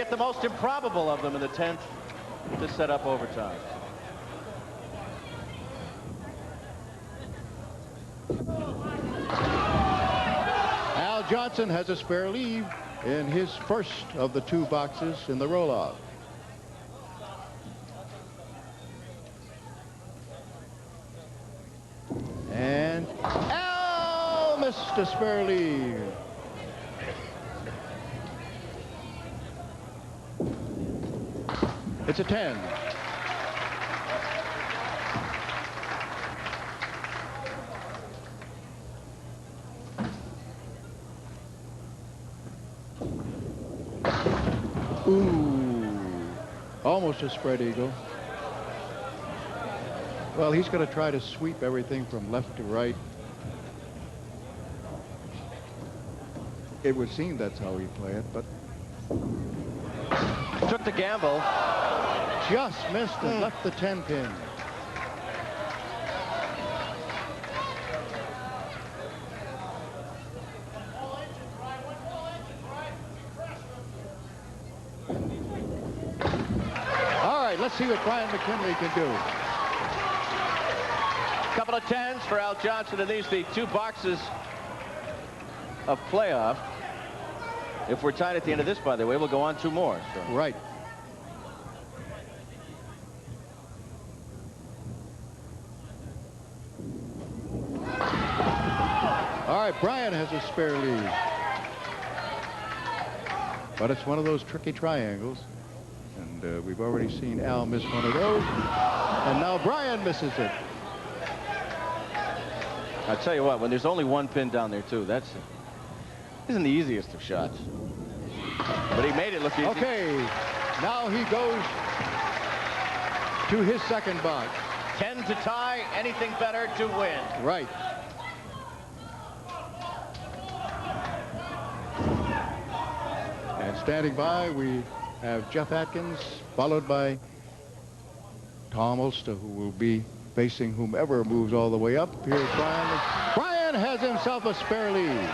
get the most improbable of them in the 10th to set up overtime. Al Johnson has a spare leave in his first of the 2 boxes in the roll-off. And Al missed a spare leave. It's a 10. Ooh, almost a spread eagle. Well, he's going to try to sweep everything from left to right. It would seem that's how he play it, but took the gamble. Just missed and left the 10 pin. All right, let's see what Brian McKinley can do. Couple of 10s for Al Johnson, and these the 2 boxes of playoff. If we're tied at the end of this, by the way, we'll go on 2 more. So. Right. All right, Brian has a spare lead. But it's one of those tricky triangles. And we've already seen Al miss one of those. And now Brian misses it. I tell you what, when there's only 1 pin down there, too, that's isn't the easiest of shots. But he made it look easy. Okay, now he goes to his second box. 10 to tie, anything better to win. Right. And standing by, we have Jeff Atkins, followed by Tom Olszta, who will be facing whomever moves all the way up. Here's Brian. Brian has himself a spare lead.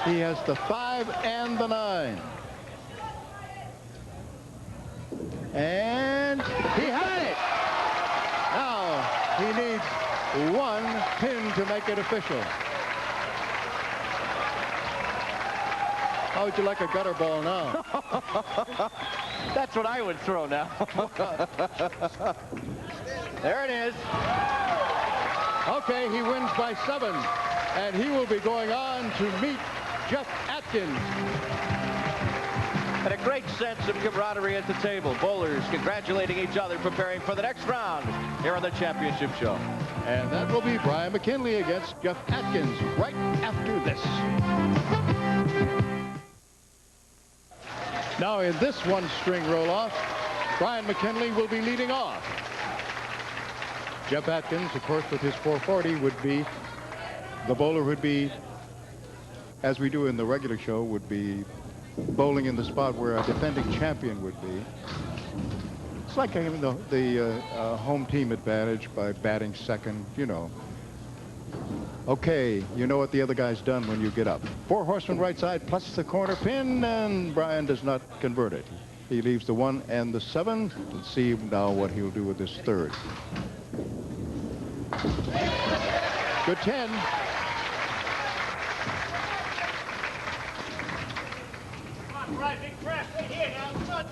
He has the 5 and the 9. And he had it. Now he needs 1 pin to make it official. How would you like a gutter ball now? That's what I would throw now. There it is. Okay, he wins by 7. And he will be going on to meet Jeff Atkins. And a great sense of camaraderie at the table. Bowlers congratulating each other, preparing for the next round here on the championship show. And that will be Brian McKinley against Jeff Atkins right after this. Now in this 1-string roll-off, Brian McKinley will be leading off. Jeff Atkins, of course, with his 440 would be, the bowler would be, as we do in the regular show, would be bowling in the spot where a defending champion would be. It's like having the home team advantage by batting second, you know. Okay, you know what the other guy's done when you get up. 4 horsemen right side plus the corner pin, and Brian does not convert it. He leaves the 1 and the 7. Let's see now what he'll do with this 3rd. Good 10. Right, big press right here now.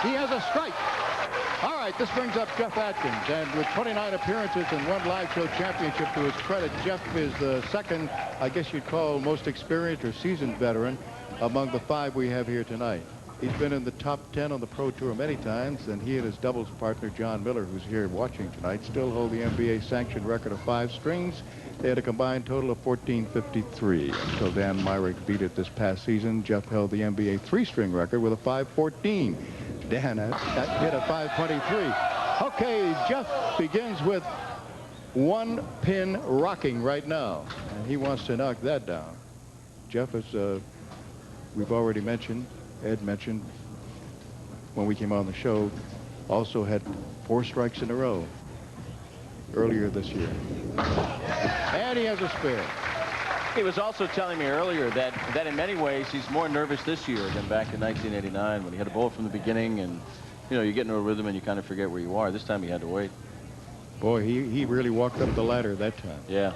He has a strike. All right, this brings up Jeff Atkins, and with 29 appearances and 1 live show championship to his credit, Jeff is the second, I guess you'd call, most experienced or seasoned veteran among the 5 we have here tonight. He's been in the top 10 on the Pro Tour many times, and he and his doubles partner, John Miller, who's here watching tonight, still hold the NBA sanctioned record of 5 strings. They had a combined total of 1453. Until Dan Myrick beat it this past season, Jeff held the NBA 3-string record with a 514. Dan hit a 523. Okay, Jeff begins with 1 pin rocking right now, and he wants to knock that down. Jeff is, we've already mentioned, Ed mentioned when we came on the show, Also had 4 strikes in a row earlier this year. And he has a spare. He was also telling me earlier that in many ways he's more nervous this year than back in 1989 when he had a bowl from the beginning, and you know, you get into a rhythm and you kind of forget where you are. This time he had to wait. Boy, he really walked up the ladder that time. Yeah.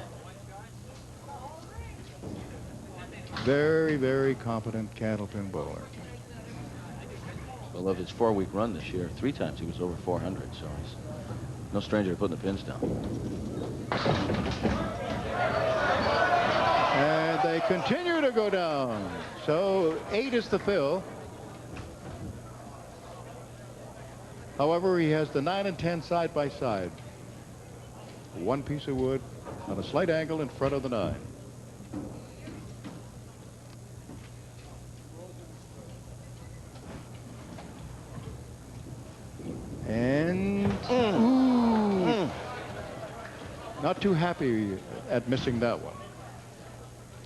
Very, very competent Candlepin bowler. Well, of his 4-week run this year, 3 times he was over 400, so he's no stranger to putting the pins down. And they continue to go down. So 8 is the fill. However, he has the 9 and 10 side by side. 1 piece of wood on a slight angle in front of the 9. And not too happy at missing that one.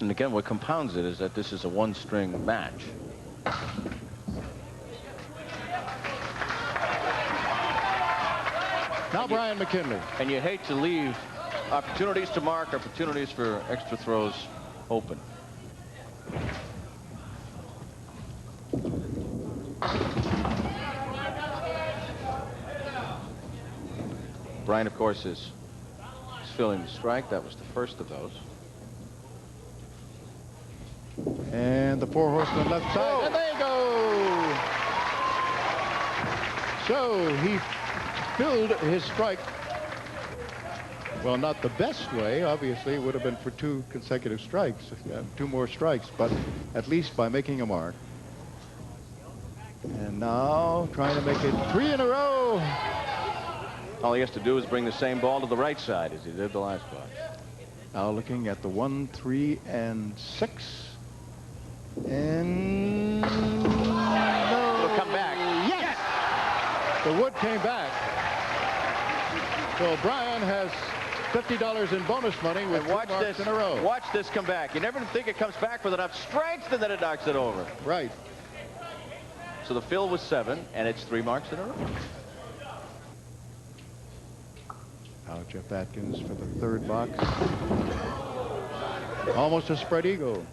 And again, what compounds it is that this is a 1-string match. Now Brian McKinley. And you hate to leave opportunities to mark, opportunities for extra throws open. Brian, of course, is filling the strike. That was the first of those. And the 4 horsemen left side. Oh. And there you go. So he filled his strike. Well, not the best way. Obviously, it would have been for 2 consecutive strikes, 2 more strikes, but at least by making a mark. And now trying to make it 3 in a row. All he has to do is bring the same ball to the right side as he did the last box. Now looking at the 1, 3, and 6. And no. It'll come back. Yes! The wood came back. So Brian has $50 in bonus money with 2 marks in a row. Watch this come back. You never think it comes back with enough strength, and then it knocks it over. Right. So the fill was 7, and it's 3 marks in a row. Now Jeff Atkins for the 3rd box. Almost a spread eagle.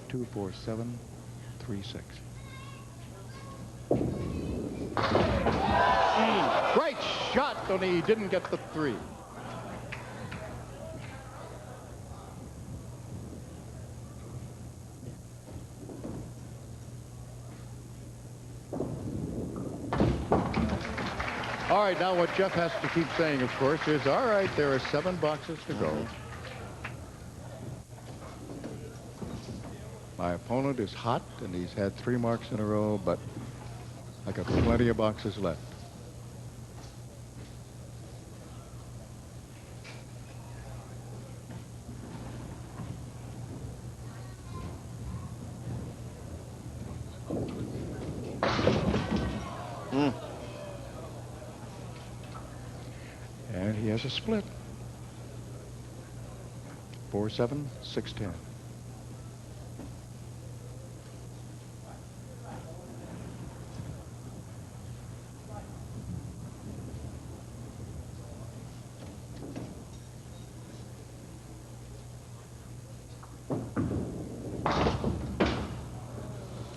Two, 4, 7, 3, 6. Great shot, only he didn't get the 3. All right, now what Jeff has to keep saying, of course, is, all right, there are 7 boxes to go. My opponent is hot, and he's had 3 marks in a row, but I got plenty of boxes left. And he has a split. 4, 7, 6, 10.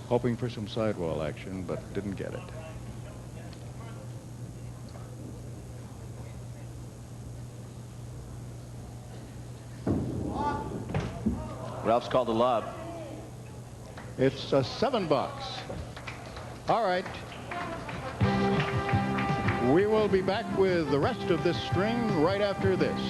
Hoping for some sidewall action, but didn't get it. Ralph's called a lob. It's a 7 box. All right. We will be back with the rest of this string right after this.